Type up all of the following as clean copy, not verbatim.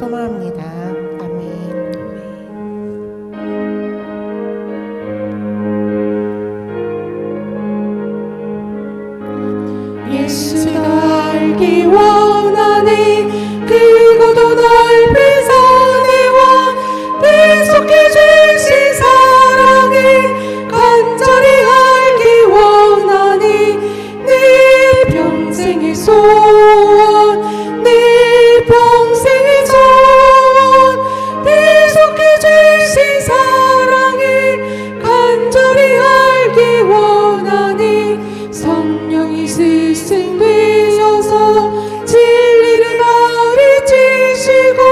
소망합니다. 아멘. 예수가 알기 원하네. 크고도 넓은 산에와 내 속에 주신 사랑을 간절히 알기 원하네. 내 평생의 소원, 내 평생의 소원, 내 속에 주신 사랑을 간절히 알기 원하네. 성령이 스승되셔서 진리를 가르치시고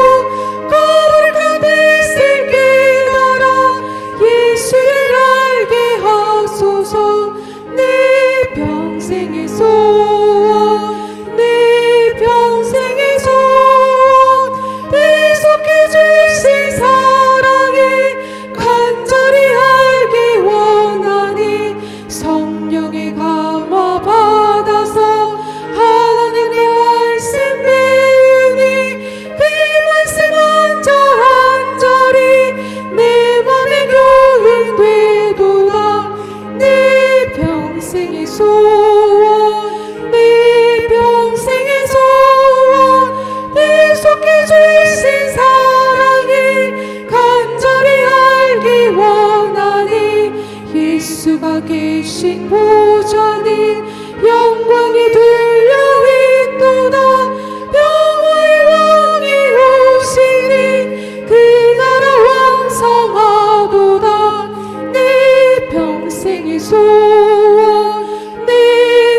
거룩을 가득히 깨달아 예수를 알게 하소서. 내 평생의 소원, 내 평생의 소원, 내 속에 주신 사랑을 간절히 알기 원하니. 성령의 감화 받아서 하나님의 말씀 배우니 그 말씀 한절한절이 내 맘에 교훈되도다. 내 평생의 소원, 내 평생의 소원, 내 속에 주신 사랑을 간절히 알기 원하니. 예수가 계신 보좌는 영광이 들려 있도다. 평화의 왕이 오시니 그 나라 왕성하도다. 내 평생의 소원, 내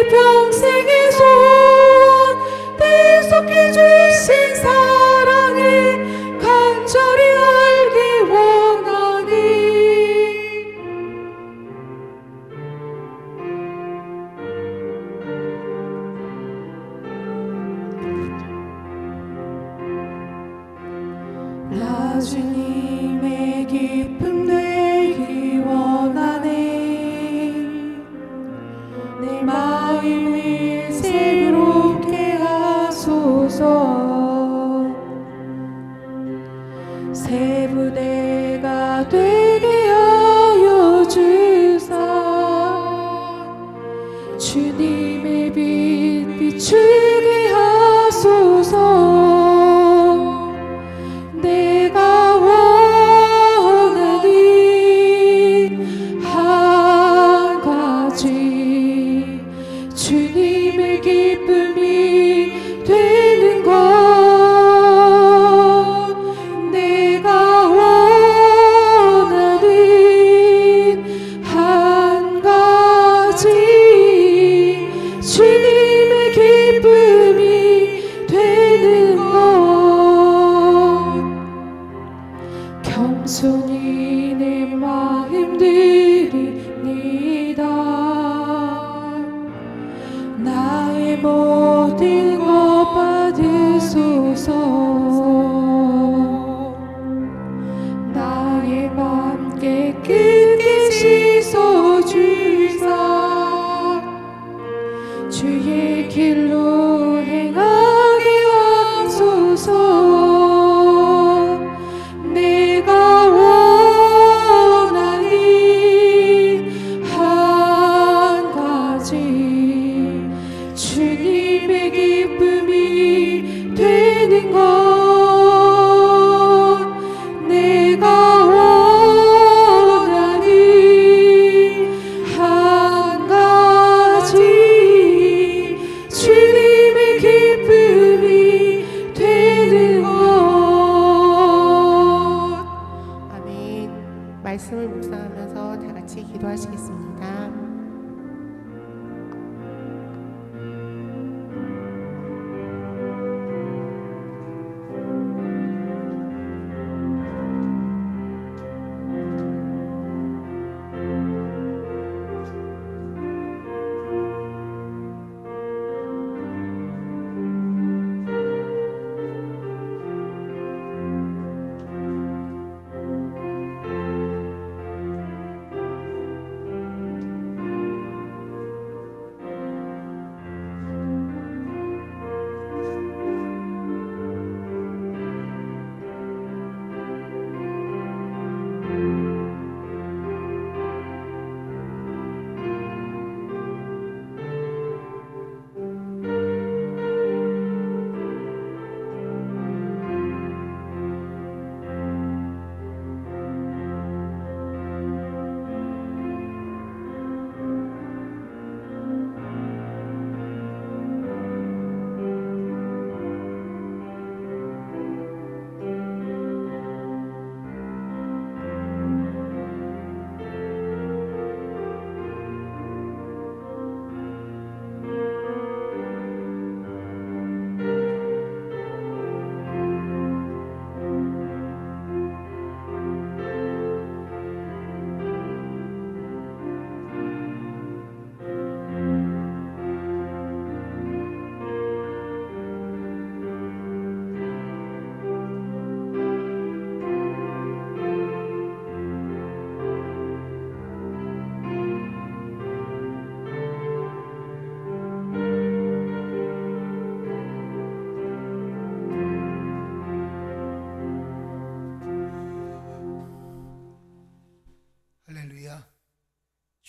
평생의 소원, 내 속에 주신 사랑을 간절히 알기 원하니. 나 주님의 기쁨 되기 원하네. 내 마음을 새롭게 하소서. 새 부대가 되게 하여 주사 주님의 빛 비추게 하소서. 내가 원하는 한 가지 주님의 기쁨이 되는 것. 내가 원하는 한 가지 주님의 기쁨이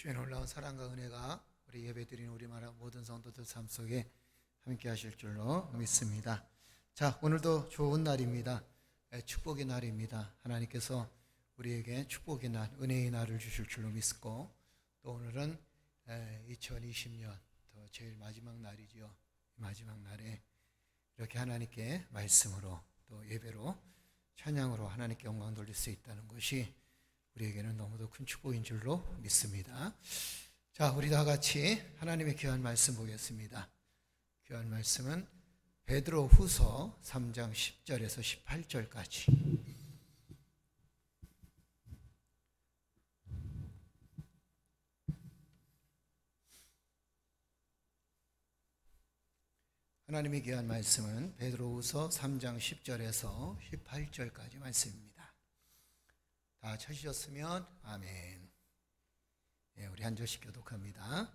주의 놀라운 사랑과 은혜가 우리 예배드리는 우리 모든 성도들 삶 속에 함께 하실 줄로 믿습니다. 자, 오늘도 좋은 날입니다. 축복의 날입니다. 하나님께서 우리에게 축복의 날, 은혜의 날을 주실 줄로 믿고, 또 오늘은 2020년 더 제일 마지막 날이죠. 마지막 날에 이렇게 하나님께 말씀으로 또 예배로 찬양으로 하나님께 영광 돌릴 수 있다는 것이 우리에게는 너무도 큰 축복인 줄로 믿습니다. 자, 우리 다 같이 하나님의 귀한 말씀 보겠습니다. 귀한 말씀은 베드로 후서 3장 10절에서 18절까지. 하나님의 귀한 말씀은 베드로후서 3장 10절에서 18절까지 말씀입니다. 다 찾으셨으면 아멘. 우리 한 절씩 교독합니다.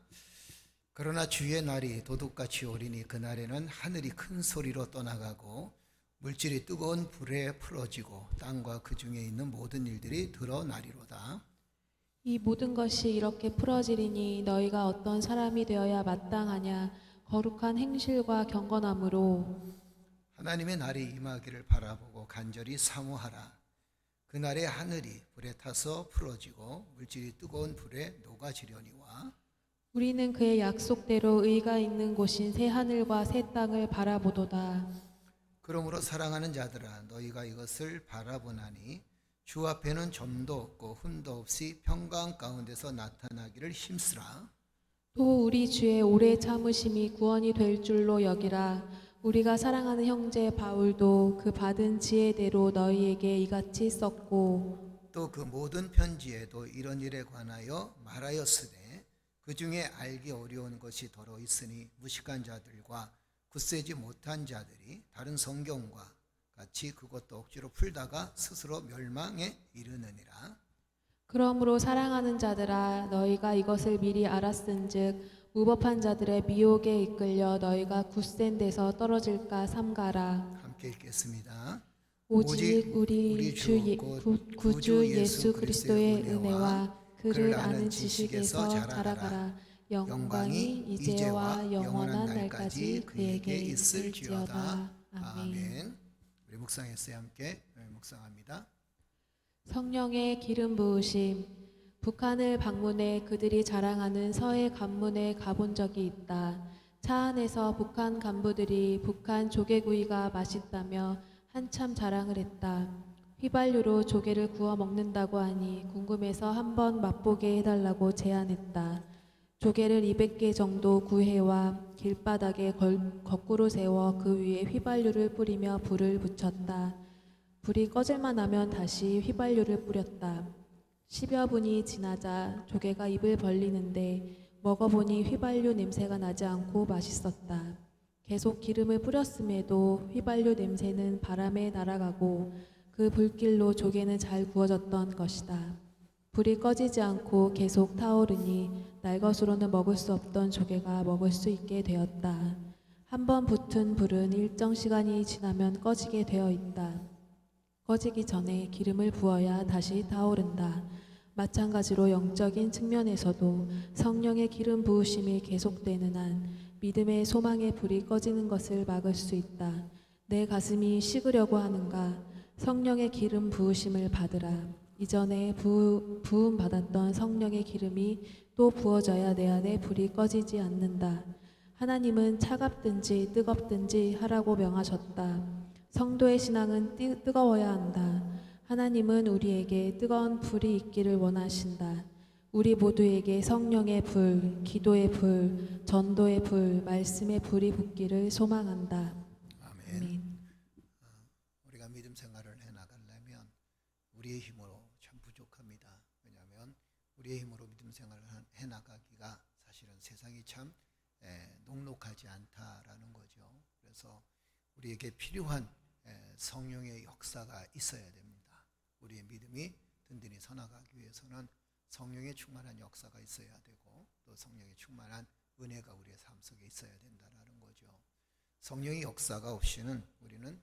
그러나 주의 날이 도둑같이 오리니 그날에는 하늘이 큰 소리로 떠나가고 물질이 뜨거운 불에 풀어지고 땅과 그 중에 있는 모든 일들이 드러나리로다. 이 모든 것이 이렇게 풀어지리니 너희가 어떤 사람이 되어야 마땅하냐? 거룩한 행실과 경건함으로 하나님의 날이 임하기를 바라보고 간절히 사모하라. 그날에 하늘이 불에 타서 풀어지고 물질이 뜨거운 불에 녹아지려니와 우리는 그의 약속대로 의가 있는 곳인 새 하늘과 새 땅을 바라보도다. 그러므로 사랑하는 자들아, 너희가 이것을 바라보나니 주 앞에는 점도 없고 흠도 없이 평강 가운데서 나타나기를 힘쓰라. 또 우리 주의 오래 참으심이 구원이 될 줄로 여기라. 우리가 사랑하는 형제 바울도 그 받은 지혜대로 너희에게 이같이 썼고 또 그 모든 편지에도 이런 일에 관하여 말하였으되 그 중에 알기 어려운 것이 더러 있으니 무식한 자들과 굳세지 못한 자들이 다른 성경과 같이 그것도 억지로 풀다가 스스로 멸망에 이르느니라. 그러므로 사랑하는 자들아, 너희가 이것을 미리 알았은즉 무법한 자들의 미혹에 이끌려 너희가 굳센 데서 떨어질까 삼가라. 함께 읽겠습니다. 오직 우리 구주 예수 그리스도의 은혜와 그를 아는 지식에서 자라가라. 영광이 이제와 영원한 날까지 그에게 있을지어다. 아멘. 우리 묵상했어요. 함께 묵상합니다. 성령의 기름 부으심. 북한을 방문해 그들이 자랑하는 서해 관문에 가본 적이 있다. 차 안에서 북한 간부들이 북한 조개구이가 맛있다며 한참 자랑을 했다. 휘발유로 조개를 구워 먹는다고 하니 궁금해서 한번 맛보게 해달라고 제안했다. 조개를 200개 정도 구해와 길바닥에 거꾸로 세워 그 위에 휘발유를 뿌리며 불을 붙였다. 불이 꺼질만 하면 다시 휘발유를 뿌렸다. 10여 분이 지나자 조개가 입을 벌리는데 먹어보니 휘발유 냄새가 나지 않고 맛있었다. 계속 기름을 뿌렸음에도 휘발유 냄새는 바람에 날아가고 그 불길로 조개는 잘 구워졌던 것이다. 불이 꺼지지 않고 계속 타오르니 날 것으로는 먹을 수 없던 조개가 먹을 수 있게 되었다. 한번 붙은 불은 일정 시간이 지나면 꺼지게 되어 있다. 꺼지기 전에 기름을 부어야 다시 타오른다. 마찬가지로 영적인 측면에서도 성령의 기름 부으심이 계속되는 한 믿음의 소망의 불이 꺼지는 것을 막을 수 있다. 내 가슴이 식으려고 하는가? 성령의 기름 부으심을 받으라. 이전에 부음 받았던 성령의 기름이 또 부어져야 내 안에 불이 꺼지지 않는다. 하나님은 차갑든지 뜨겁든지 하라고 명하셨다. 성도의 신앙은 뜨거워야 한다. 하나님은 우리에게 뜨거운 불이 있기를 원하신다. 우리 모두에게 성령의 불, 기도의 불, 전도의 불, 말씀의 불이 붙기를 소망한다. 아멘. 우리가 믿음 생활을 해나가려면 우리의 힘으로 참 부족합니다. 왜냐하면 우리의 힘으로 믿음 생활을 해나가기가 사실은 세상이 참 녹록하지 않다라는 거죠. 그래서 우리에게 필요한 성령의 역사가 있어야 됩니다. 우리의 믿음이 든든히 서나가기 위해서는 성령의 충만한 역사가 있어야 되고 또 성령의 충만한 은혜가 우리의 삶 속에 있어야 된다는 거죠. 성령의 역사가 없이는 우리는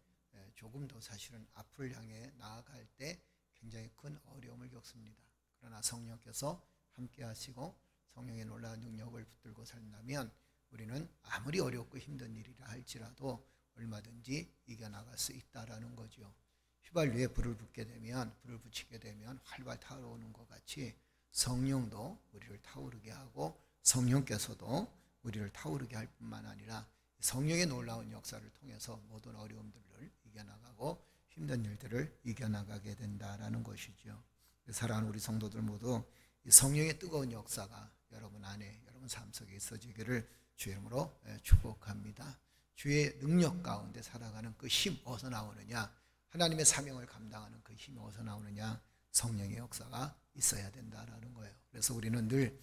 조금도 사실은 앞을 향해 나아갈 때 굉장히 큰 어려움을 겪습니다. 그러나 성령께서 함께 하시고 성령의 놀라운 능력을 붙들고 산다면 우리는 아무리 어렵고 힘든 일이라 할지라도 얼마든지 이겨나갈 수 있다라는 거죠. 휘발유에 불을 붙이게 되면 활발 타오르는 것 같이 성령도 우리를 타오르게 하고 성령께서도 우리를 타오르게 할 뿐만 아니라 성령의 놀라운 역사를 통해서 모든 어려움들을 이겨나가고 힘든 일들을 이겨나가게 된다라는 것이죠. 사랑하는 우리 성도들 모두 이 성령의 뜨거운 역사가 여러분 안에, 여러분 삶 속에 있어지기를 주의 이름으로 축복합니다. 주의 능력 가운데 살아가는 그 힘 어디서 나오느냐? 하나님의 사명을 감당하는 그 힘이 어디서 나오느냐? 성령의 역사가 있어야 된다라는 거예요. 그래서 우리는 늘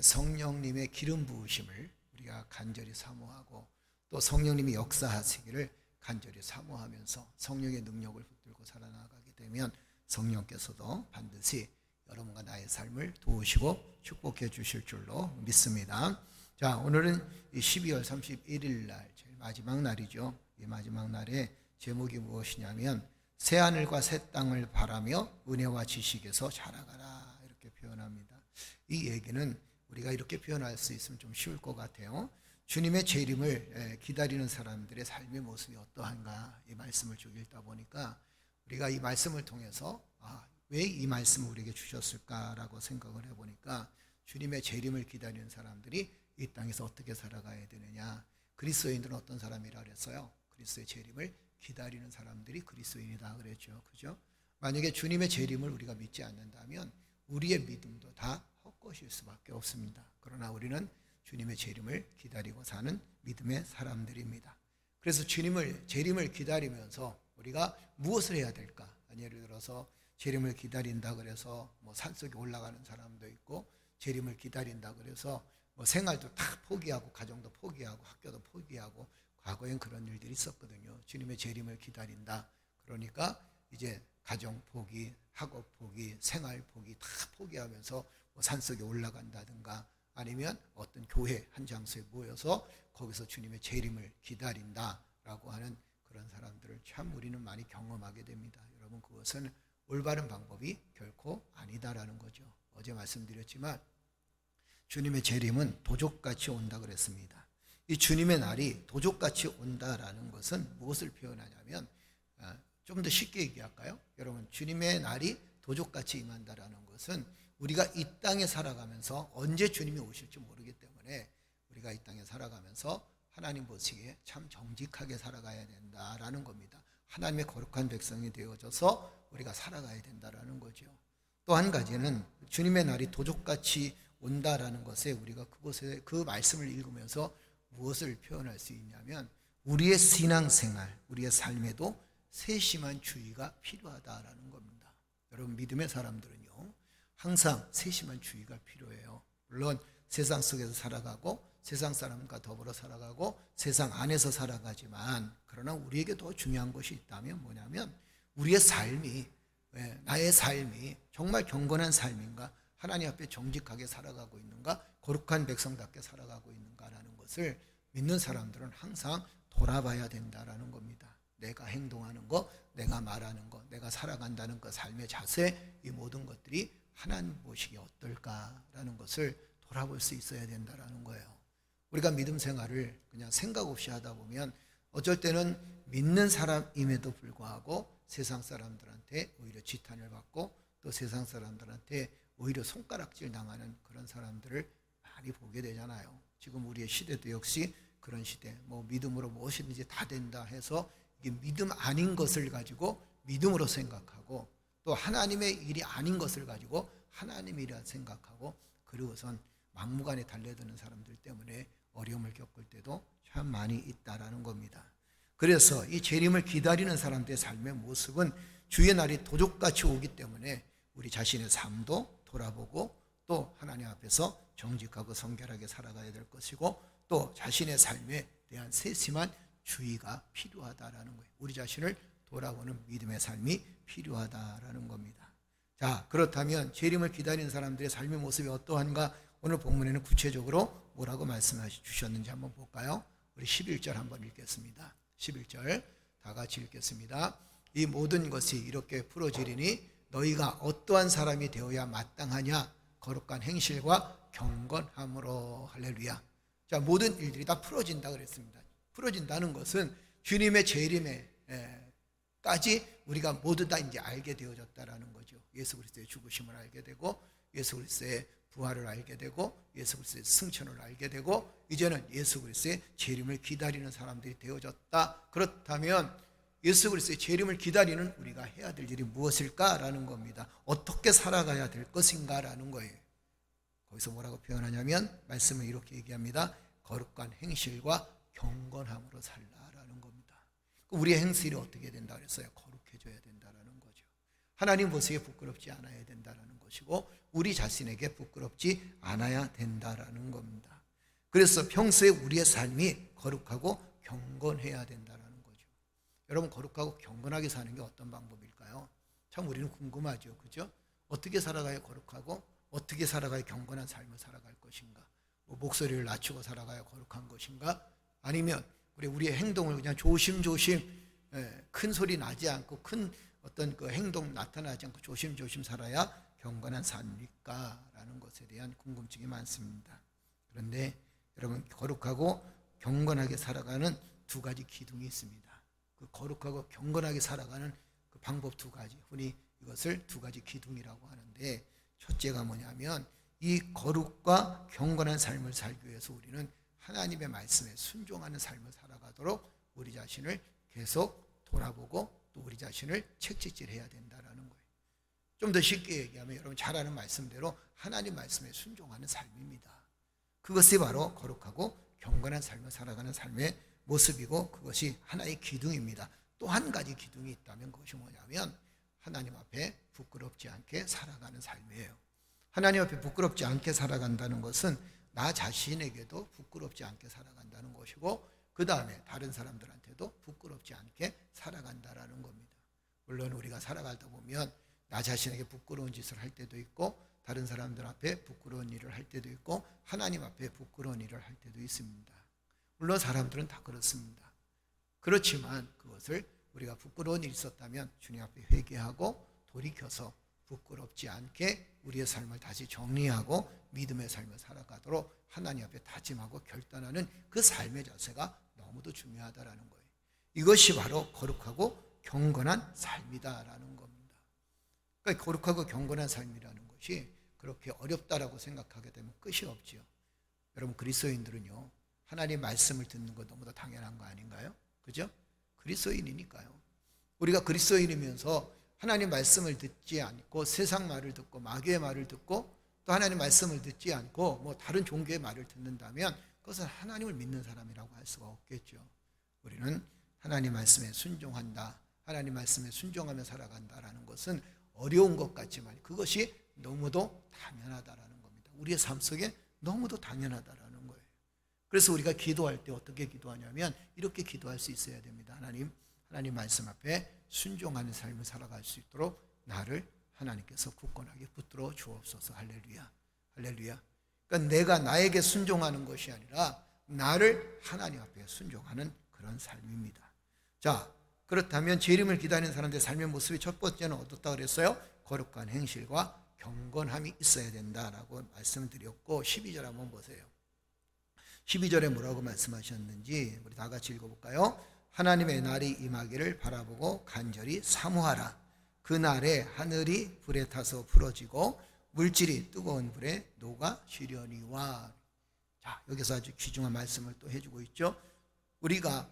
성령님의 기름 부으심을 우리가 간절히 사모하고 또 성령님이 역사하시기를 간절히 사모하면서 성령의 능력을 붙들고 살아나가게 되면 성령께서도 반드시 여러분과 나의 삶을 도우시고 축복해 주실 줄로 믿습니다. 자, 오늘은 12월 31일 날 제일 마지막 날이죠. 이 마지막 날에 제목이 무엇이냐면 새 하늘과 새 땅을 바라며 은혜와 지식에서 자라가라 이렇게 표현합니다. 이 얘기는 우리가 이렇게 표현할 수 있으면 좀 쉬울 것 같아요. 주님의 재림을 기다리는 사람들의 삶의 모습이 어떠한가 이 말씀을 쭉 읽다 보니까 우리가 이 말씀을 통해서 왜 이 말씀을 우리에게 주셨을까라고 생각을 해보니까 주님의 재림을 기다리는 사람들이 이 땅에서 어떻게 살아가야 되느냐. 그리스도인들은 어떤 사람이라 그랬어요? 그리스도의 재림을 기다리는 사람들이 그리스도인이다 그랬죠. 그죠? 만약에 주님의 재림을 우리가 믿지 않는다면 우리의 믿음도 다 헛것일 수밖에 없습니다. 그러나 우리는 주님의 재림을 기다리고 사는 믿음의 사람들입니다. 그래서 주님의 재림을 기다리면서 우리가 무엇을 해야 될까? 예를 들어서 재림을 기다린다 그래서 산속에 올라가는 사람도 있고 재림을 기다린다 그래서 생활도 다 포기하고 가정도 포기하고 학교도 포기하고 과거엔 그런 일들이 있었거든요. 주님의 재림을 기다린다. 그러니까 이제 가정 포기, 학업 포기, 생활 포기 다 포기하면서 산속에 올라간다든가 아니면 어떤 교회 한 장소에 모여서 거기서 주님의 재림을 기다린다라고 하는 그런 사람들을 참 우리는 많이 경험하게 됩니다. 여러분 그것은 올바른 방법이 결코 아니다라는 거죠. 어제 말씀드렸지만 주님의 재림은 도적같이 온다 그랬습니다. 이 주님의 날이 도적같이 온다라는 것은 무엇을 표현하냐면 좀 더 쉽게 얘기할까요? 여러분 주님의 날이 도적같이 임한다라는 것은 우리가 이 땅에 살아가면서 언제 주님이 오실지 모르기 때문에 우리가 이 땅에 살아가면서 하나님 보시기에 참 정직하게 살아가야 된다라는 겁니다. 하나님의 거룩한 백성이 되어져서 우리가 살아가야 된다라는 거죠. 또 한 가지는 주님의 날이 도적같이 온다라는 것에 우리가 그곳에 그 말씀을 읽으면서 무엇을 표현할 수 있냐면 우리의 신앙생활, 우리의 삶에도 세심한 주의가 필요하다라는 겁니다. 여러분 믿음의 사람들은요 항상 세심한 주의가 필요해요. 물론 세상 속에서 살아가고 세상 사람과 더불어 살아가고 세상 안에서 살아가지만 그러나 우리에게 더 중요한 것이 있다면 뭐냐면 우리의 삶이 나의 삶이 정말 경건한 삶인가 하나님 앞에 정직하게 살아가고 있는가 거룩한 백성답게 살아가고 있는가라는 것을 믿는 사람들은 항상 돌아봐야 된다라는 겁니다. 내가 행동하는 것, 내가 말하는 것, 내가 살아간다는 그 삶의 자세 이 모든 것들이 하나님 보시기에 어떨까라는 것을 돌아볼 수 있어야 된다라는 거예요. 우리가 믿음 생활을 그냥 생각 없이 하다 보면 어쩔 때는 믿는 사람임에도 불구하고 세상 사람들한테 오히려 지탄을 받고 또 세상 사람들한테 오히려 손가락질 당하는 그런 사람들을 많이 보게 되잖아요. 지금 우리의 시대도 역시 그런 시대, 믿음으로 무엇이든지 다 된다 해서 이게 믿음 아닌 것을 가지고 믿음으로 생각하고 또 하나님의 일이 아닌 것을 가지고 하나님이라 생각하고 그리고선 막무가내 달려드는 사람들 때문에 어려움을 겪을 때도 참 많이 있다라는 겁니다. 그래서 이 재림을 기다리는 사람들의 삶의 모습은 주의 날이 도적같이 오기 때문에 우리 자신의 삶도 돌아보고 또 하나님 앞에서 정직하고 성결하게 살아가야 될 것이고 또 자신의 삶에 대한 세심한 주의가 필요하다라는 거예요. 우리 자신을 돌아보는 믿음의 삶이 필요하다라는 겁니다. 자, 그렇다면 재림을 기다리는 사람들의 삶의 모습이 어떠한가? 오늘 본문에는 구체적으로 뭐라고 말씀해 주셨는지 한번 볼까요? 우리 11절 한번 읽겠습니다. 11절 다 같이 읽겠습니다. 이 모든 것이 이렇게 풀어지리니 너희가 어떠한 사람이 되어야 마땅하냐? 거룩한 행실과 경건함으로. 할렐루야. 자, 모든 일들이 다 풀어진다 그랬습니다. 풀어진다는 것은 주님의 재림에까지 우리가 모두 다 이제 알게 되어졌다라는 거죠. 예수 그리스도의 죽으심을 알게 되고, 예수 그리스도의 부활을 알게 되고, 예수 그리스도의 승천을 알게 되고, 이제는 예수 그리스도의 재림을 기다리는 사람들이 되어졌다. 그렇다면 예수 그리스도의 재림을 기다리는 우리가 해야 될 일이 무엇일까라는 겁니다. 어떻게 살아가야 될 것인가라는 거예요. 거기서 뭐라고 표현하냐면 말씀을 이렇게 얘기합니다. 거룩한 행실과 경건함으로 살라라는 겁니다. 우리의 행실이 어떻게 된다 그랬어요? 거룩해져야 된다라는 거죠. 하나님 보시기에 부끄럽지 않아야 된다라는 것이고, 우리 자신에게 부끄럽지 않아야 된다라는 겁니다. 그래서 평소에 우리의 삶이 거룩하고 경건해야 된다라는 거죠. 여러분, 거룩하고 경건하게 사는 게 어떤 방법일까요? 참 우리는 궁금하죠. 그죠? 어떻게 살아가야 거룩하고 어떻게 살아가야 경건한 삶을 살아갈 것인가? 목소리를 낮추고 살아가야 거룩한 것인가? 아니면 우리의 행동을 그냥 조심조심, 큰 소리 나지 않고 큰 어떤 그 행동 나타나지 않고 조심조심 살아야 경건한 삶일까? 라는 것에 대한 궁금증이 많습니다. 그런데 여러분, 거룩하고 경건하게 살아가는 두 가지 기둥이 있습니다. 그 거룩하고 경건하게 살아가는 그 방법 두 가지, 흔히 이것을 두 가지 기둥이라고 하는데, 첫째가 뭐냐면 이 거룩과 경건한 삶을 살기 위해서 우리는 하나님의 말씀에 순종하는 삶을 살아가도록 우리 자신을 계속 돌아보고 또 우리 자신을 채찍질해야 된다라는 거예요. 좀 더 쉽게 얘기하면 여러분 잘 아는 말씀대로 하나님 말씀에 순종하는 삶입니다. 그것이 바로 거룩하고 경건한 삶을 살아가는 삶의 모습이고, 그것이 하나의 기둥입니다. 또 한 가지 기둥이 있다면 그것이 뭐냐면 하나님 앞에 부끄럽지 않게 살아가는 삶이에요. 하나님 앞에 부끄럽지 않게 살아간다는 것은 나 자신에게도 부끄럽지 않게 살아간다는 것이고, 그 다음에 다른 사람들한테도 부끄럽지 않게 살아간다라는 겁니다. 물론 우리가 살아가다 보면 나 자신에게 부끄러운 짓을 할 때도 있고, 다른 사람들 앞에 부끄러운 일을 할 때도 있고, 하나님 앞에 부끄러운 일을 할 때도 있습니다. 물론 사람들은 다 그렇습니다. 그렇지만 그것을 우리가 부끄러운 일이 있었다면 주님 앞에 회개하고 돌이켜서 부끄럽지 않게 우리의 삶을 다시 정리하고 믿음의 삶을 살아가도록 하나님 앞에 다짐하고 결단하는 그 삶의 자세가 너무도 중요하다라는 거예요. 이것이 바로 거룩하고 경건한 삶이다라는 겁니다. 그러니까 거룩하고 경건한 삶이라는 것이 그렇게 어렵다라고 생각하게 되면 끝이 없지요. 여러분, 그리스도인들은요, 하나님 말씀을 듣는 거 너무도 당연한 거 아닌가요? 그죠? 그리스도인이니까요. 우리가 그리스도인이면서 하나님 말씀을 듣지 않고 세상 말을 듣고 마귀의 말을 듣고 또 하나님 말씀을 듣지 않고 뭐 다른 종교의 말을 듣는다면 그것은 하나님을 믿는 사람이라고 할 수가 없겠죠. 우리는 하나님 말씀에 순종한다, 하나님 말씀에 순종하며 살아간다라는 것은 어려운 것 같지만 그것이 너무도 당연하다라는 겁니다. 우리의 삶 속에 너무도 당연하다라는 거예요. 그래서 우리가 기도할 때 어떻게 기도하냐면 이렇게 기도할 수 있어야 됩니다. 하나님 말씀 앞에 순종하는 삶을 살아갈 수 있도록 나를 하나님께서 굳건하게 붙들어 주옵소서. 할렐루야. 할렐루야. 그러니까 내가 나에게 순종하는 것이 아니라 나를 하나님 앞에 순종하는 그런 삶입니다. 자, 그렇다면 재림을 기다리는 사람들의 삶의 모습이 첫 번째는 어떻다 그랬어요? 거룩한 행실과 경건함이 있어야 된다라고 말씀드렸고, 12절 한번 보세요. 12절에 뭐라고 말씀하셨는지 우리 다 같이 읽어볼까요? 하나님의 날이 임하기를 바라보고 간절히 사모하라. 그날에 하늘이 불에 타서 부러지고 물질이 뜨거운 불에 녹아지려니와. 자, 여기서 아주 귀중한 말씀을 또 해주고 있죠. 우리가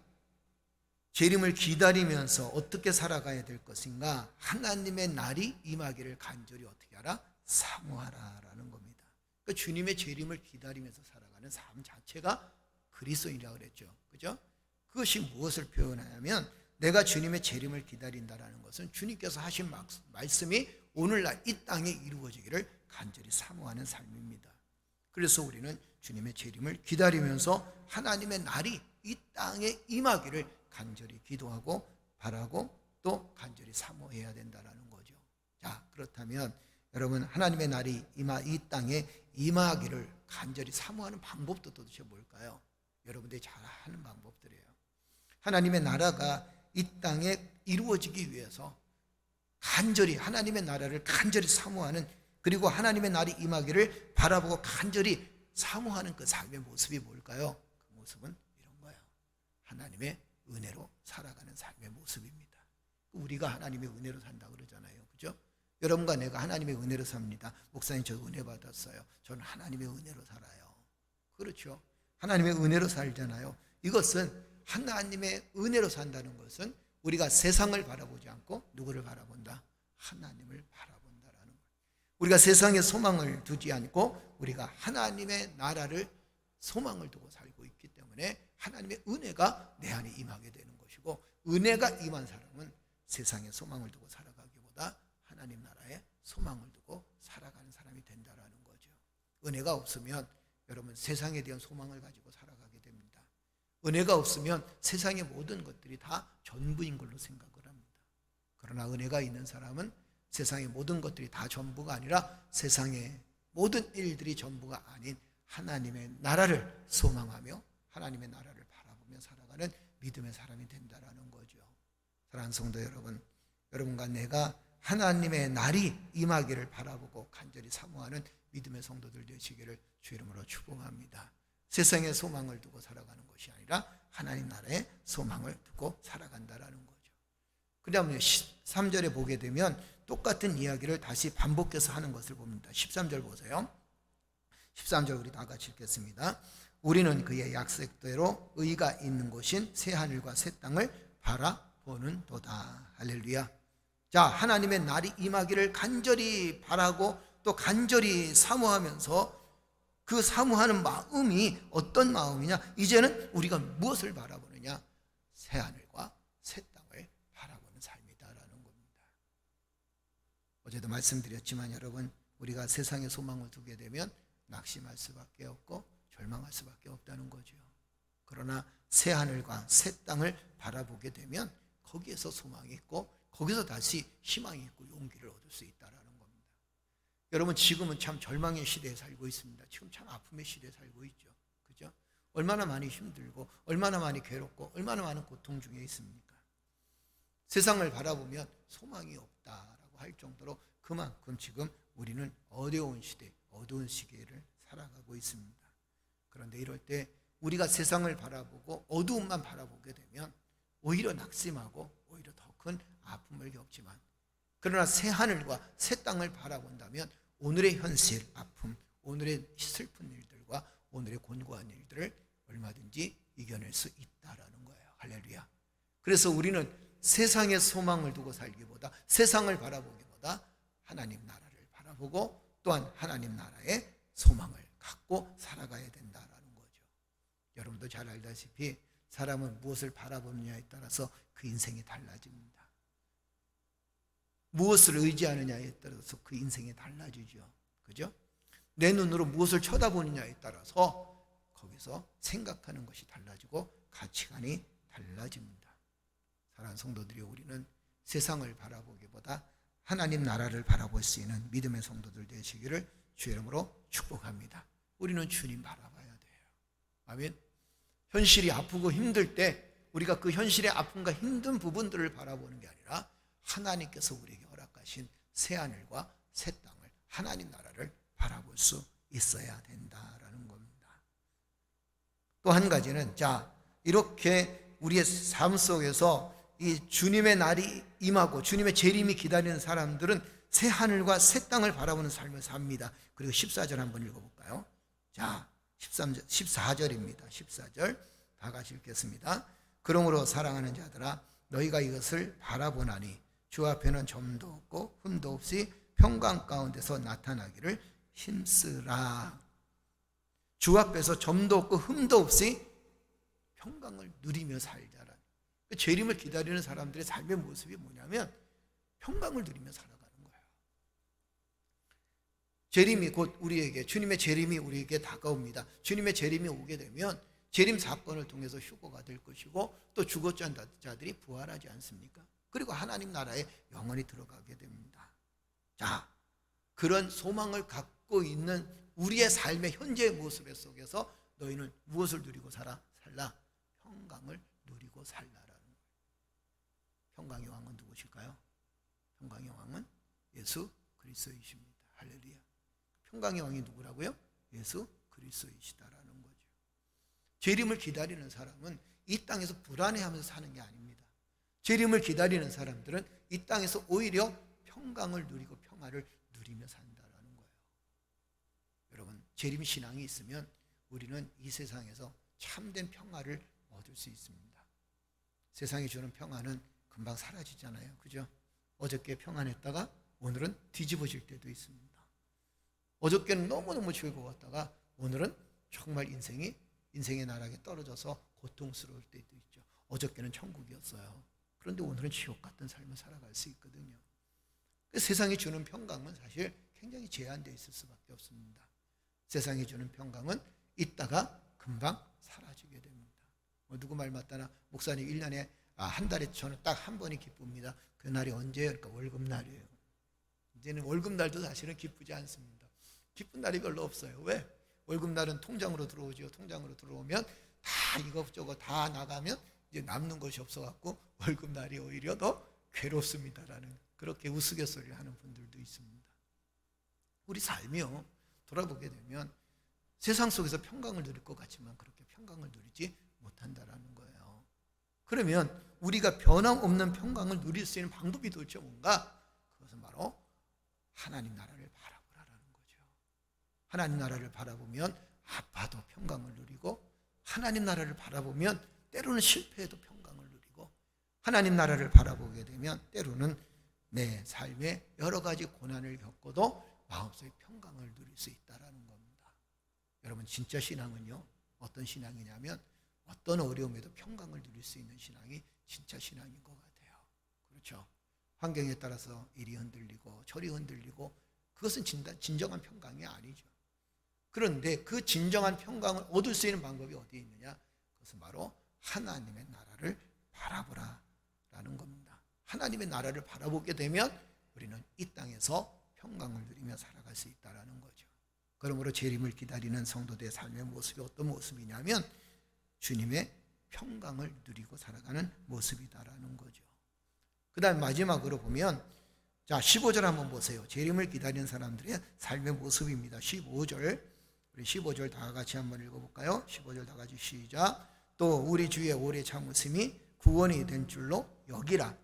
재림을 기다리면서 어떻게 살아가야 될 것인가? 하나님의 날이 임하기를 간절히 어떻게 하라? 사모하라라는 겁니다. 그러니까 주님의 재림을 기다리면서 살아가는 삶 자체가 그리스도인이라고 그랬죠. 그죠? 그것이 무엇을 표현하냐면 내가 주님의 재림을 기다린다라는 것은 주님께서 하신 말씀이 오늘날 이 땅에 이루어지기를 간절히 사모하는 삶입니다. 그래서 우리는 주님의 재림을 기다리면서 하나님의 날이 이 땅에 임하기를 간절히 기도하고 바라고 또 간절히 사모해야 된다는 거죠. 자, 그렇다면 여러분, 하나님의 날이 이 땅에 임하기를 간절히 사모하는 방법도 도대체 뭘까요? 여러분들이 잘 아는 방법들이에요. 하나님의 나라가 이 땅에 이루어지기 위해서 간절히 하나님의 나라를 간절히 사모하는 그리고 하나님의 날이 임하기를 바라보고 간절히 사모하는 그 삶의 모습이 뭘까요? 그 모습은 이런 거예요. 하나님의 은혜로 살아가는 삶의 모습입니다. 우리가 하나님의 은혜로 산다 그러잖아요. 그죠? 여러분과 내가 하나님의 은혜로 삽니다. 목사님, 저 은혜 받았어요. 저는 하나님의 은혜로 살아요. 그렇죠? 하나님의 은혜로 살잖아요. 이것은 하나님의 은혜로 산다는 것은 우리가 세상을 바라보지 않고 누구를 바라본다? 하나님을 바라본다라는 거예요. 우리가 세상에 소망을 두지 않고 우리가 하나님의 나라를 소망을 두고 살고 있기 때문에 하나님의 은혜가 내 안에 임하게 되는 것이고, 은혜가 임한 사람은 세상에 소망을 두고 살아가기보다 하나님 나라에 소망을 두고 살아가는 사람이 된다라는 거죠. 은혜가 없으면 여러분 세상에 대한 소망을 가지고 살아가게 됩니다. 은혜가 없으면 세상의 모든 것들이 다 전부인 걸로 생각을 합니다. 그러나 은혜가 있는 사람은 세상의 모든 것들이 다 전부가 아니라 세상의 모든 일들이 전부가 아닌 하나님의 나라를 소망하며 하나님의 나라를 바라보며 살아가는 믿음의 사람이 된다라는 거죠. 사랑하는 성도 여러분, 여러분과 내가 하나님의 날이 임하기를 바라보고 간절히 사모하는 믿음의 성도들 되시기를 주 이름으로 축복합니다. 세상의 소망을 두고 살아가는 것이 아니라 하나님 나라의 소망을 두고 살아간다라는 거죠. 그 다음에 13절에 보게 되면 똑같은 이야기를 다시 반복해서 하는 것을 봅니다. 13절 보세요. 13절 우리 다 같이 읽겠습니다. 우리는 그의 약속대로 의가 있는 곳인 새 하늘과 새 땅을 바라보는 도다. 할렐루야. 자, 하나님의 날이 임하기를 간절히 바라고 또 간절히 사모하면서 그 사모하는 마음이 어떤 마음이냐? 이제는 우리가 무엇을 바라보느냐? 새 하늘과 새 땅을 바라보는 삶이다라는 겁니다. 어제도 말씀드렸지만 여러분, 우리가 세상에 소망을 두게 되면 낙심할 수밖에 없고 절망할 수밖에 없다는 거죠. 그러나 새 하늘과 새 땅을 바라보게 되면 거기에서 소망이 있고 거기서 다시 희망이 있고 용기를 얻을 수 있다라는 겁니다. 여러분, 지금은 참 절망의 시대에 살고 있습니다. 지금 참 아픔의 시대에 살고 있죠. 그죠? 얼마나 많이 힘들고 얼마나 많이 괴롭고 얼마나 많은 고통 중에 있습니까? 세상을 바라보면 소망이 없다라고 할 정도로 그만큼 지금 우리는 어려운 시대, 어두운 시기를 살아가고 있습니다. 그런데 이럴 때 우리가 세상을 바라보고 어두움만 바라보게 되면 오히려 낙심하고 오히려 더 큰 아픔을 겪지만, 그러나 새 하늘과 새 땅을 바라본다면 오늘의 현실 아픔, 오늘의 슬픈 일들과 오늘의 곤고한 일들을 얼마든지 이겨낼 수 있다라는 거예요. 할렐루야. 그래서 우리는 세상의 소망을 두고 살기보다, 세상을 바라보기보다 하나님 나라를 바라보고 또한 하나님 나라의 소망을 갖고 살아가야 된다라는 거죠. 여러분도 잘 알다시피 사람은 무엇을 바라보느냐에 따라서 그 인생이 달라집니다. 무엇을 의지하느냐에 따라서 그 인생이 달라지죠. 그죠? 내 눈으로 무엇을 쳐다보느냐에 따라서 거기서 생각하는 것이 달라지고 가치관이 달라집니다. 사랑하는 성도들이, 우리는 세상을 바라보기보다 하나님 나라를 바라볼 수 있는 믿음의 성도들 되시기를 주 이름으로 축복합니다. 우리는 주님 바라봐야 돼요. 아멘. 현실이 아프고 힘들 때 우리가 그 현실의 아픔과 힘든 부분들을 바라보는 게 아니라 하나님께서 우리에게 허락하신 새 하늘과 새 땅을, 하나님 나라를 바라볼 수 있어야 된다라는 겁니다. 또 한 가지는, 자, 이렇게 우리의 삶 속에서 이 주님의 날이 임하고 주님의 재림이 기다리는 사람들은 새 하늘과 새 땅을 바라보는 삶을 삽니다. 그리고 14절 한번 읽어볼까요? 자, 14절입니다. 14절 다 같이 읽겠습니다. 그러므로 사랑하는 자들아, 너희가 이것을 바라보나니 주 앞에는 점도 없고 흠도 없이 평강 가운데서 나타나기를 힘쓰라. 주 앞에서 점도 없고 흠도 없이 평강을 누리며 살자라. 재림을 기다리는 사람들의 삶의 모습이 뭐냐면 평강을 누리며 살아가는 거예요. 재림이 곧 우리에게, 주님의 재림이 우리에게 다가옵니다. 주님의 재림이 오게 되면 재림 사건을 통해서 휴거가 될 것이고 또 죽었던 자들이 부활하지 않습니까? 그리고 하나님 나라에 영원히 들어가게 됩니다. 자, 그런 소망을 갖고 있는 우리의 삶의 현재의 모습 속에서 너희는 무엇을 누리고 살라? 평강을 누리고 살라라는 거예요. 평강의 왕은 누구실까요? 평강의 왕은 예수 그리스도이십니다. 할렐루야. 평강의 왕이 누구라고요? 예수 그리스도이시다라는 거죠. 재림을 기다리는 사람은 이 땅에서 불안해하면서 사는 게 아닙니다. 재림을 기다리는 사람들은 이 땅에서 오히려 평강을 누리고 평화를 누리며 산다라는 거예요. 여러분, 재림 신앙이 있으면 우리는 이 세상에서 참된 평화를 얻을 수 있습니다. 세상이 주는 평화는 금방 사라지잖아요. 그죠? 어저께 평안했다가 오늘은 뒤집어질 때도 있습니다. 어저께는 너무너무 즐거웠다가 오늘은 정말 인생의 나락에 떨어져서 고통스러울 때도 있죠. 어저께는 천국이었어요. 그런데 오늘은 지옥 같은 삶을 살아갈 수 있거든요. 세상이 주는 평강은 사실 굉장히 제한되어 있을 수밖에 없습니다. 세상이 주는 평강은 있다가 금방 사라지게 됩니다. 누구 말 맞다나 목사님 1년에 한 달에 저는 딱 한 번이 기쁩니다. 그 날이 언제예요? 그러니까 월급날이에요. 이제는 월급날도 사실은 기쁘지 않습니다. 기쁜 날이 별로 없어요. 왜? 월급날은 통장으로 들어오죠. 통장으로 들어오면 다 이것저것 다 나가면 이제 남는 것이 없어갖고 월급날이 오히려 더 괴롭습니다라는 그렇게 우스갯소리를 하는 분들도 있습니다. 우리 삶이요, 돌아보게 되면 세상 속에서 평강을 누릴 것 같지만 그렇게 평강을 누리지 못한다라는 거예요. 그러면 우리가 변함없는 평강을 누릴 수 있는 방법이 도대체 뭔가? 그것은 바로 하나님 나라를 바라보라는 거죠. 하나님 나라를 바라보면 아파도 평강을 누리고, 하나님 나라를 바라보면 때로는 실패해도 평강을 누리고, 하나님 나라를 바라보게 되면 때로는 내 삶에 여러 가지 고난을 겪어도 마음속에 평강을 누릴 수 있다는 겁니다. 여러분, 진짜 신앙은요, 어떤 신앙이냐면 어떤 어려움에도 평강을 누릴 수 있는 신앙이 진짜 신앙인 것 같아요. 그렇죠? 환경에 따라서 이리 흔들리고 저리 흔들리고 그것은 진정한 평강이 아니죠. 그런데 그 진정한 평강을 얻을 수 있는 방법이 어디에 있느냐? 그것은 바로 하나님의 나라를 바라보라라는 겁니다. 하나님의 나라를 바라보게 되면 우리는 이 땅에서 평강을 누리며 살아갈 수 있다는 거죠. 그러므로 재림을 기다리는 성도들의 삶의 모습이 어떤 모습이냐면 주님의 평강을 누리고 살아가는 모습이다라는 거죠. 그 다음 마지막으로 보면, 자, 15절 한번 보세요. 재림을 기다리는 사람들의 삶의 모습입니다. 15절, 우리 15절 다 같이 한번 읽어볼까요? 15절 다 같이 시작. 또 우리 주의 오래 참으심이 구원이 된 줄로 여기라.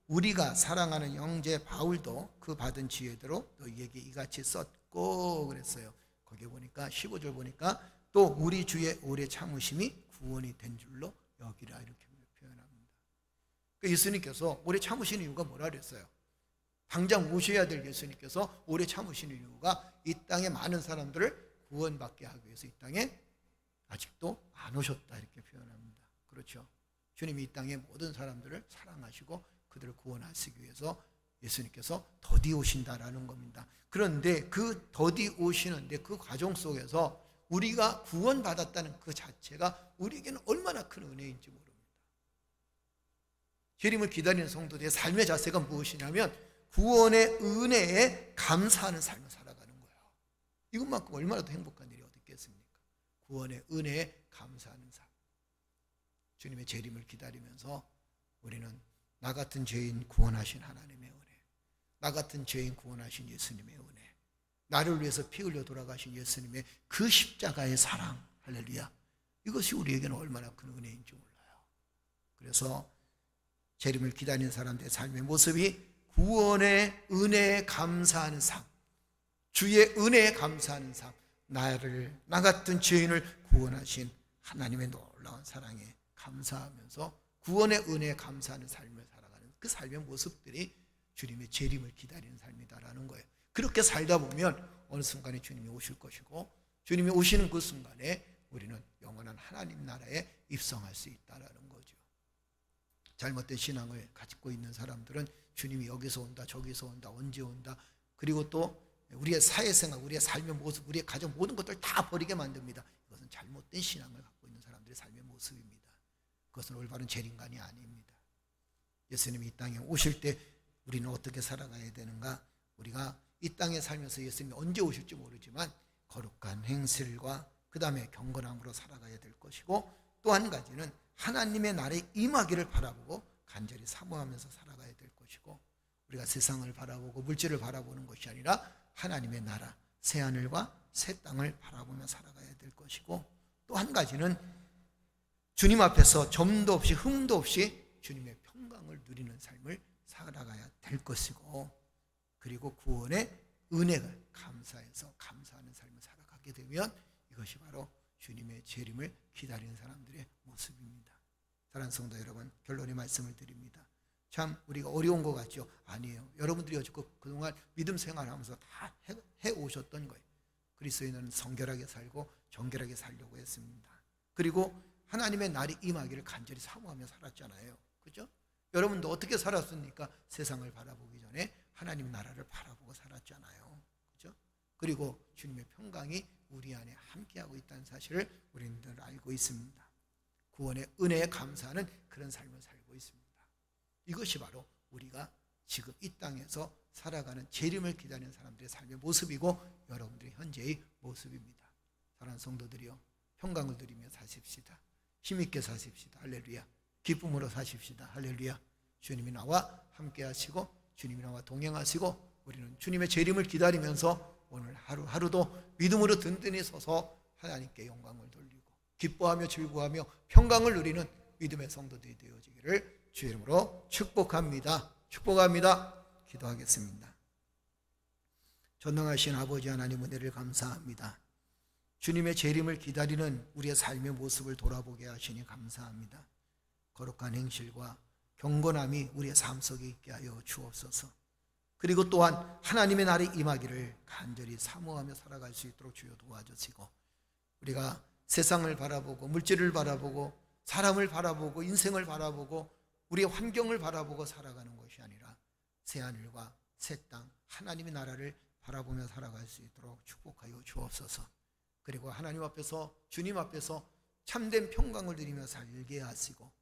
우리가 사랑하는 형제 바울도 그 받은 지혜대로 너희에게 이같이 썼고 그랬어요. 거기에 보니까 15절 보니까 또 우리 주의 오래 참으심이 구원이 된 줄로 여기라 이렇게 표현합니다. 예수님께서 오래 참으시는 이유가 뭐라 그랬어요? 당장 오셔야 될 예수님께서 오래 참으시는 이유가 이 땅에 많은 사람들을 구원받게 하기 위해서 이 땅에 아직도 안 오셨다 이렇게 표현합니다. 그렇죠? 주님이 이 땅의 모든 사람들을 사랑하시고 그들을 구원하시기 위해서 예수님께서 더디 오신다라는 겁니다. 그런데 그 더디 오시는데 그 과정 속에서 우리가 구원받았다는 그 자체가 우리에게는 얼마나 큰 은혜인지 모릅니다. 재림을 기다리는 성도들의 삶의 자세가 무엇이냐면 구원의 은혜에 감사하는 삶을 살아가는 거예요. 이것만큼 얼마나 더 행복한 일이 어디 있겠습니까? 구원의 은혜에 감사하는 삶. 주님의 재림을 기다리면서 우리는 나 같은 죄인 구원하신 하나님의 은혜, 나 같은 죄인 구원하신 예수님의 은혜, 나를 위해서 피 흘려 돌아가신 예수님의 그 십자가의 사랑, 할렐루야, 이것이 우리에게는 얼마나 큰 은혜인지 몰라요. 그래서 재림을 기다리는 사람들의 삶의 모습이 구원의 은혜에 감사하는 삶, 주의 은혜에 감사하는 삶, 나 같은 죄인을 구원하신 하나님의 놀라운 사랑에 감사하면서 구원의 은혜에 감사하는 삶을 살아가는 그 삶의 모습들이 주님의 재림을 기다리는 삶이다라는 거예요. 그렇게 살다 보면 어느 순간에 주님이 오실 것이고, 주님이 오시는 그 순간에 우리는 영원한 하나님 나라에 입성할 수 있다라는 거죠. 잘못된 신앙을 가지고 있는 사람들은 주님이 여기서 온다, 저기서 온다, 언제 온다, 그리고 또 우리의 사회생활, 우리의 삶의 모습, 우리의 가정 모든 것들을 다 버리게 만듭니다. 이것은 잘못된 신앙을 갖고 있는 사람들의 삶의 모습입니다. 그것은 올바른 재림관이 아닙니다. 예수님이 이 땅에 오실 때 우리는 어떻게 살아가야 되는가? 우리가 이 땅에 살면서 예수님이 언제 오실지 모르지만 거룩한 행실과 그 다음에 경건함으로 살아가야 될 것이고, 또 한 가지는 하나님의 나라에 임하기를 바라보고 간절히 사모하면서 살아가야 될 것이고, 우리가 세상을 바라보고 물질을 바라보는 것이 아니라 하나님의 나라, 새 하늘과 새 땅을 바라보며 살아가야 될 것이고, 또 한 가지는 주님 앞에서 점도 없이 흠도 없이 주님의 평강을 누리는 삶을 살아가야 될 것이고, 그리고 구원의 은혜가 감사해서 감사하는 삶을 살아가게 되면 이것이 바로 주님의 재림을 기다리는 사람들의 모습입니다. 사랑하는 성도 여러분, 결론의 말씀을 드립니다. 참 우리가 어려운 것 같죠? 아니에요. 여러분들이 어쨌든 그동안 믿음 생활하면서 다 해오셨던 거예요. 그리스도인은 성결하게 살고 정결하게 살려고 했습니다. 그리고 하나님의 날이 임하기를 간절히 사모하며 살았잖아요. 그렇죠? 여러분도 어떻게 살았습니까? 세상을 바라보기 전에 하나님 나라를 바라보고 살았잖아요. 그렇죠? 그리고 주님의 평강이 우리 안에 함께하고 있다는 사실을 우리는 늘 알고 있습니다. 구원의 은혜에 감사하는 그런 삶을 살고 있습니다. 이것이 바로 우리가 지금 이 땅에서 살아가는 재림을 기다리는 사람들의 삶의 모습이고 여러분들의 현재의 모습입니다. 사랑하는 성도들이요, 평강을 누리며 사십시다. 힘있게 사십시다. 할렐루야. 기쁨으로 사십시다. 할렐루야. 주님이 나와 함께 하시고 주님이 나와 동행하시고 우리는 주님의 재림을 기다리면서 오늘 하루하루도 믿음으로 든든히 서서 하나님께 영광을 돌리고 기뻐하며 즐거워하며 평강을 누리는 믿음의 성도들이 되어지기를 주의 이름으로 축복합니다. 축복합니다. 기도하겠습니다. 전능하신 아버지 하나님, 은혜를 감사합니다. 주님의 재림을 기다리는 우리의 삶의 모습을 돌아보게 하시니 감사합니다. 거룩한 행실과 경건함이 우리의 삶 속에 있게 하여 주옵소서. 그리고 또한 하나님의 날이 임하기를 간절히 사모하며 살아갈 수 있도록 주여 도와주시고, 우리가 세상을 바라보고 물질을 바라보고 사람을 바라보고 인생을 바라보고 우리의 환경을 바라보고 살아가는 것이 아니라 새하늘과 새 땅 하나님의 나라를 바라보며 살아갈 수 있도록 축복하여 주옵소서. 그리고 하나님 앞에서 주님 앞에서 참된 평강을 누리며 살게 하시고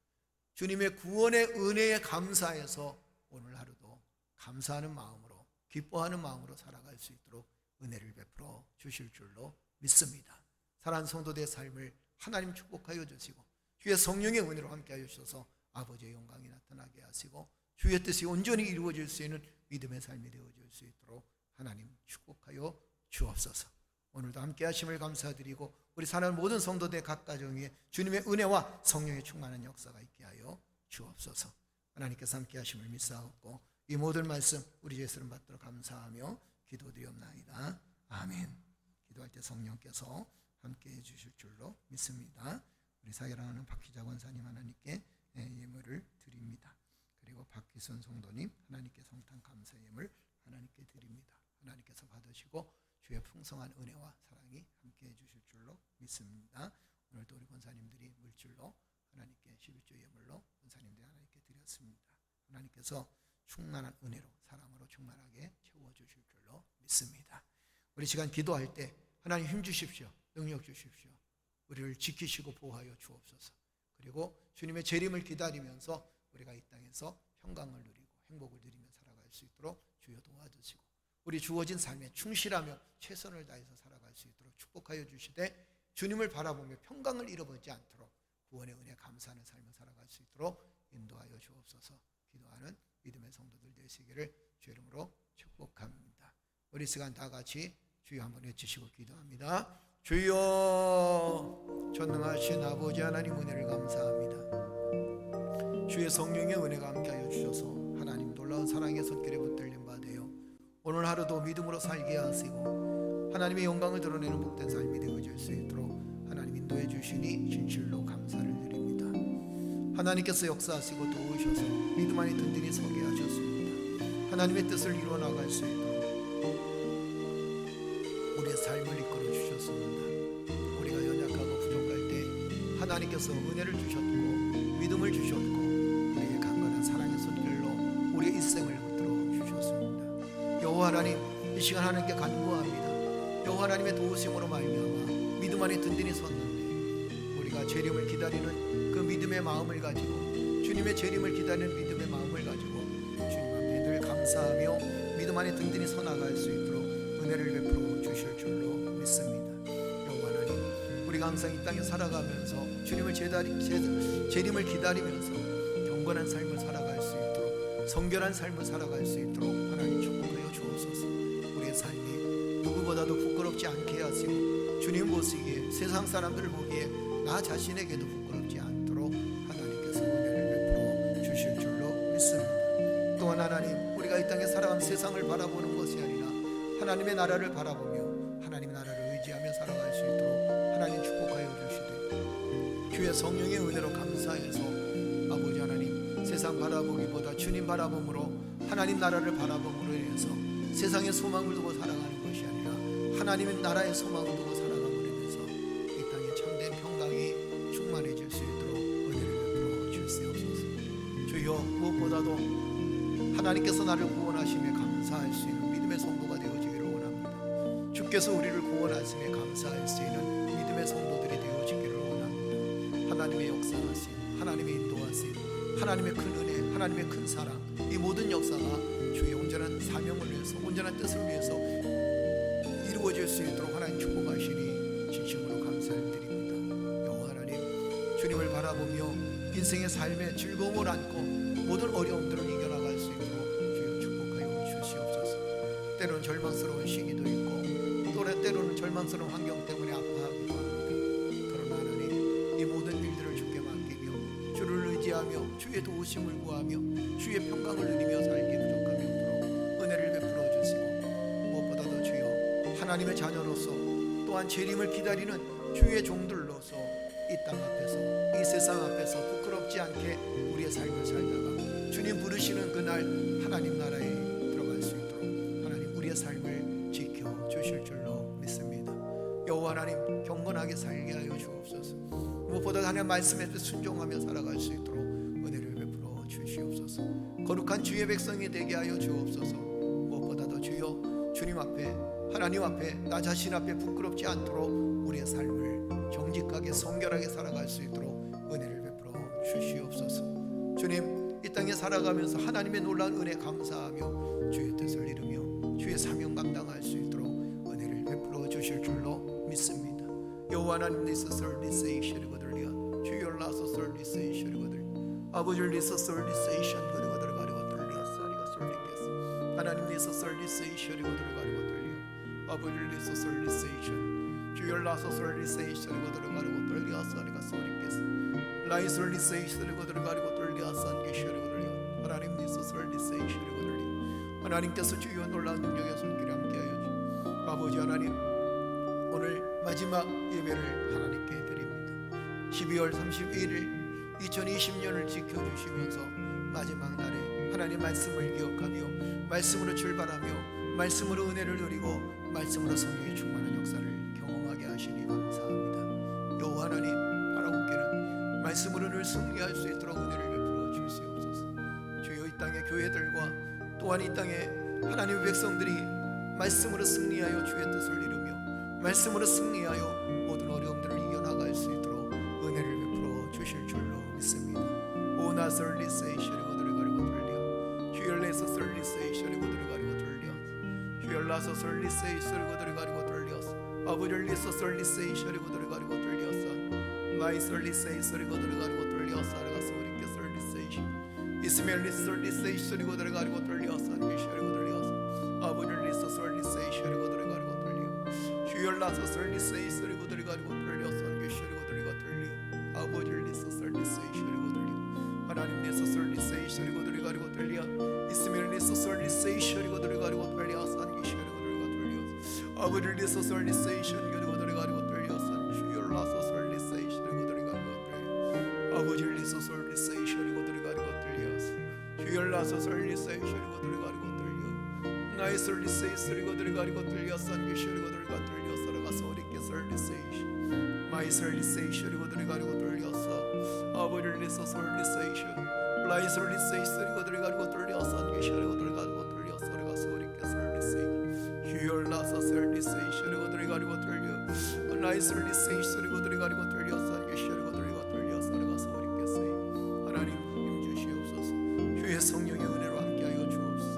주님의 구원의 은혜에 감사해서 오늘 하루도 감사하는 마음으로 기뻐하는 마음으로 살아갈 수 있도록 은혜를 베풀어 주실 줄로 믿습니다. 사랑하는 성도들의 삶을 하나님 축복하여 주시고 주의 성령의 은혜로 함께하여 주셔서 아버지의 영광이 나타나게 하시고 주의 뜻이 온전히 이루어질 수 있는 믿음의 삶이 되어질 수 있도록 하나님 축복하여 주옵소서. 오늘도 함께 하심을 감사드리고 우리 사랑하는 모든 성도들 각 가정에 주님의 은혜와 성령의 충만한 역사가 있게 하여 주옵소서. 하나님께서 함께 하심을 믿사옵고 이 모든 말씀 우리 주 예수님 받도록 감사하며 기도드리옵나이다. 아멘. 기도할 때 성령께서 함께해 주실 줄로 믿습니다. 우리 사랑하는 박희자 권사님 하나님께 예물을 드립니다. 그리고 박희선 성도님 하나님께 성탄 감사 예물 하나님께 드립니다. 하나님께서 받으시고 주의 풍성한 은혜와 사랑이 함께해 주실 줄로 믿습니다. 오늘도 우리 권사님들이 물질로 하나님께 11조 예물로 권사님들이 하나님께 드렸습니다. 하나님께서 충만한 은혜로 사랑으로 충만하게 채워주실 줄로 믿습니다. 우리 시간 기도할 때 하나님 힘 주십시오. 능력 주십시오. 우리를 지키시고 보호하여 주옵소서. 그리고 주님의 재림을 기다리면서 우리가 이 땅에서 평강을 누리고 행복을 누리며 살아갈 수 있도록 주여 도와주시고 우리 주어진 삶에 충실하며 최선을 다해서 살아갈 수 있도록 축복하여 주시되 주님을 바라보며 평강을 잃어버리지 않도록 구원의 은혜 감사하는 삶을 살아갈 수 있도록 인도하여 주옵소서. 기도하는 믿음의 성도들 되시기를 주의 이름으로 축복합니다. 우리 시간 다 같이 주여 한번 외치시고 기도합니다. 주여, 전능하신 아버지 하나님 은혜를 감사합니다. 주의 성령의 은혜가 함께하여 주셔서 하나님 놀라운 사랑의 손길에 붙들린 바 되어 오늘 하루도 믿음으로 살게 하시고 하나님의 영광을 드러내는 복된 삶이 되어질 수 있도록 하나님 인도해 주시니 진실로 감사를 드립니다. 하나님께서 역사하시고 도우셔서 믿음 안에 든든히 서게 하셨습니다. 하나님의 뜻을 이루어 나갈 수 있도록 우리의 삶을 이끌어 주셨습니다. 우리가 연약하고 부족할 때 하나님께서 은혜를 주셨고 믿음을 주셨고 우리의 강건한 사랑의 손길로 우리의 일생을 붙들어 주셨습니다. 여호와 하나님, 이 시간 하나님께 간구합니다. 여호와 하나님의 도우심으로 말미암아 믿음 안에 든든히 섰는데 우리가 재림을 기다리는 그 믿음의 마음을 가지고 주님의 재림을 기다리는 믿음의 마음을 가지고 주님 앞에 늘 감사하며 믿음 안에 든든히 서나갈 수 있도록 은혜를 베풀어 주실 줄로 믿습니다. 여호와 하나님, 우리가 항상 이 땅에 살아가면서 주님의 재림을 기다리면서 경건한 삶을 살아갈 수 있도록 성결한 삶을 살아갈 수 있도록 하나님 축복하여 주옵소서. 우리의 삶이 무엇보다도 부끄럽지 않게 하시고 주님 보시기에 세상 사람들 보기에 나 자신에게도 부끄럽지 않도록 하나님께서 은혜를 베풀어 주실 줄로 믿습니다. 또한 하나님, 우리가 이 땅에 살아가는 세상을 바라보는 것이 아니라 하나님의 나라를 바라보며 하나님의 나라를 의지하며 살아갈 수 있도록 하나님 축복하여 주시되 주의 성령의 은혜로 감사해서 아버지 하나님, 세상 바라보기보다 주님 바라봄으로 하나님 나라를 바라봄으로 인해서 세상의 소망을 두고 살아가는 것이 아니라 하나님의 나라의 소망을 두고 살아감으로 인해서 이 땅에 참된 평강이 충만해질 수 있도록 은혜를 베풀어 주시옵소서. 주여, 무엇보다도 하나님께서 나를 구원하심에 감사할 수 있는 믿음의 성도가 되어지기를 원합니다. 주께서 우리를 구원하심에 감사할 수 있는 믿음의 성도들이 되어지기를 원합니다. 하나님의 역사하심, 하나님의 인도하심, 하나님의 큰 은혜, 하나님의 큰 사랑, 이 모든 역사가 주의 온전한 사명을 위해서, 온전한 뜻을 위해서 이루어질 수 있도록 하나님 축복하시니 진심으로 감사를 드립니다. 여호와 하나님, 주님을 바라보며 인생의 삶의 즐거움을 안고 모든 어려움들을 이겨나갈 수 있도록 주여 축복하여 주시옵소서. 때로는 절망스러운 시기도 있고 또 때로는 절망스러운 환경 때문에 아파하기도 합니다. 그러나 하나님, 이 모든 일들을 주께 맡기며 주를 의지하며 주의 도우심을 구하며 주의 평강을 누리며 살기 부족함이 없도록 은혜를 베풀어 주시고, 무엇보다도 주여 하나님의 자녀로서 또한 재림을 기다리는 주의 종들로서 이 땅 앞에서, 이 세상 앞에서 부끄럽지 않게 우리의 삶을 살다가 주님 부르시는 그날 하나님 나라에 들어갈 수 있도록 하나님 우리의 삶을 지켜주실 줄로 믿습니다. 여호와 하나님, 경건하게 살게 하여 주옵소서. 무엇보다 하나님 말씀에 순종하며 살아갈 수 있도록 은혜를 베풀어 주시옵소서. 거룩한 주의 백성이 되게 하여 주옵소서. 무엇보다도 주여, 주님 앞에, 하나님 앞에, 나 자신 앞에 부끄럽지 않도록 우리의 삶을 정직하게 성결하게 살아갈 수 있도록 은혜를 베풀어 주시옵소서. 주님, 이 땅에 살아가면서 하나님의 놀라운 은혜 감사하며 주의 뜻을 이루며 주의 사명 감당할 수 있도록 은혜를 베풀어 주실 줄로 믿습니다. 여호와 하나님, 리서설 리세이션을 거들리야 주여 라서설 리세이션을 거들 아버지 리서설 리세이션 거들고 들어가려고 들리야 사리가 설리겠어. 하나님 리서설 리세이션을 거들어가려고 들리야 아버지 리서설 리세이션 주여 라서설 리세이션을 거들어가려고 들리야 사리가 설리겠어. 라이설 리세이션을 거들어가려고 들리야 산게셔를 거들려 하나님 리서설 리세이션을 거들려 하나님께서 주여 놀라운 능력의 손길에 함께하여 주 아버지 하나님, 오늘 마지막 예배를 하나님께 드립니다. 12월 31일 2020년을 지켜주시면서 마지막 날에 하나님 말씀을 기억하며 말씀으로 출발하며 말씀으로 은혜를 누리고 말씀으로 성령의 충만한 역사를 경험하게 하시니 감사합니다. 여호와 하나님, 바라옵기는 말씀으로 늘 승리할 수 있도록 은혜를 베풀어 주시옵소서. 주여, 이 땅의 교회들과 또한 이 땅의 하나님의 백성들이 말씀으로 승리하여 주의 뜻을 이루며 말씀으로 승리하여 모든 어려움들을 이겨나갈 수 있도록 은혜를 베풀어 주실 줄로 믿습니다. 오나 설리세이션에 들어가려고 들려 주여 레서 설리세이션에 들어가려고 들려 주여 라서 설리세이션에 들어가려고 들려서 아버지 리서 설리세이션에 들어가려고 들려서 마이 설리세이션에 들어가려고 들려서 알아가서 우리께 설리세이션 이스멜 리서 설리세이션에 들어가려고 들려서 안기셔리고 들려서 아버지 리서 설리세이션에 들어가려고 주여 라서 설리세이션에 들어가려고 들려서 안기셔리고 들려 아버지 리서 설리세이션에 들려 하나님 리서 설리세이션에 들어가려고 들려 이스멜 리서 설리세이션에 들어가려고 들려서 안기셔리고 들려 아버지 리서 설리세이션에 들어가려고 들려서 주여 라서 설리세이션에 들어가려고 들려 아버지 리서 설리세이션에 들어가려고 들려서 주여 라서 설리세이션에 들어가려고 들려 나의 설리세이션에 들어가려고 들려서 안기셔리고 들어가 들려서 나가서 우리께 설리세이션 마이 설리세이션에 들어가려고 들려서 아버지 리서 설리세이션 라이 설리세이션에 들어가려고 들려서 안기셔리고 들어가려고 들려서 나가서 우리께 설리세이션 주여 라서 설리세이션에 들어가려고 들려 나의 설리세이션에 들어가려고 들려서 안기셔리고 들어가 들려서 나가서 우리께 세이 하나님 힘 주시옵소서. 주의 성령의 은혜로 함께하여 주옵소서.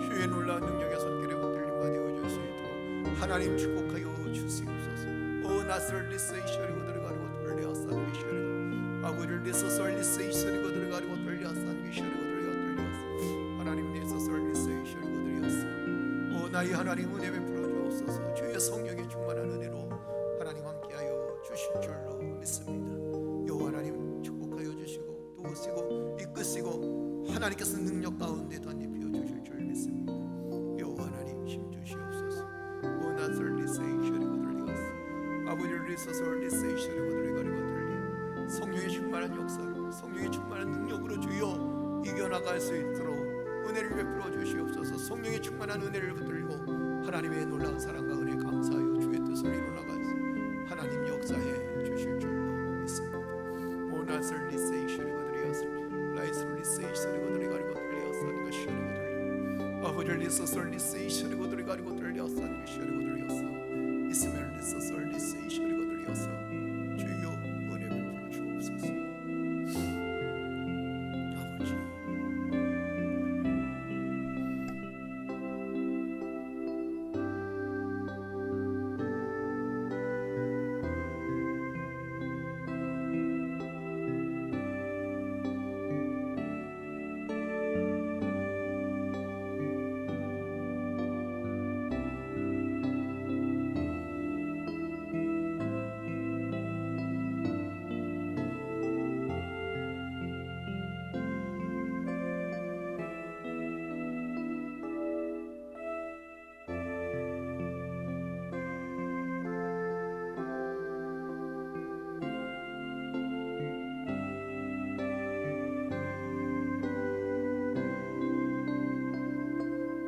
주의 놀라운 능력의 손길에 붙들림과 되어줄 수 있도록 하나님 축복하여 주시옵소서. 오 나설리세이션에 들어가려고 들려서 안기셔리고 아버지 리서 설리세이션에 들어가려고 들려서 안기셔리고 들려서 하나님 리서 설리세이션에 들려서 오 나의 하나님 은혜 베풀어 주옵소서. 주의 하나님의 성령의 충만한 은혜로 하나님 함께하여 주실 줄로 믿습니다. 여호와 하나님 축복하여 주시고 도우시고 이끄시고 하나님께서 능력 가운데 덧입혀 주실 줄 믿습니다. 여호와 하나님 힘 주시옵소서. 오나설리세이셔리고 들리었어. 아버지를 리서설리세이셔리고 들리가리고 들리 성령의 충만한 역사로 성령의 충만한 능력으로 주여 이겨나갈 수 있도록 은혜를 베풀어 주시옵소서. 성령의 충만한 은혜를 붙들고 하나님의 놀라운 사랑과 은혜 감사하여 주의 뜻을 이루어나가서 하나님 역사해 주실 줄로 믿습니다. 오나설리세이셔리고 들리었어. 라이설리세이셔리고 들리가리고 들리었어. 니가 시어리고 들리 아버지를 리서설리세이셔리고 들리가리고 들리었어. 니가 시어리고 들리었어. 이스멜 리서설리세이셔리고 들리었어.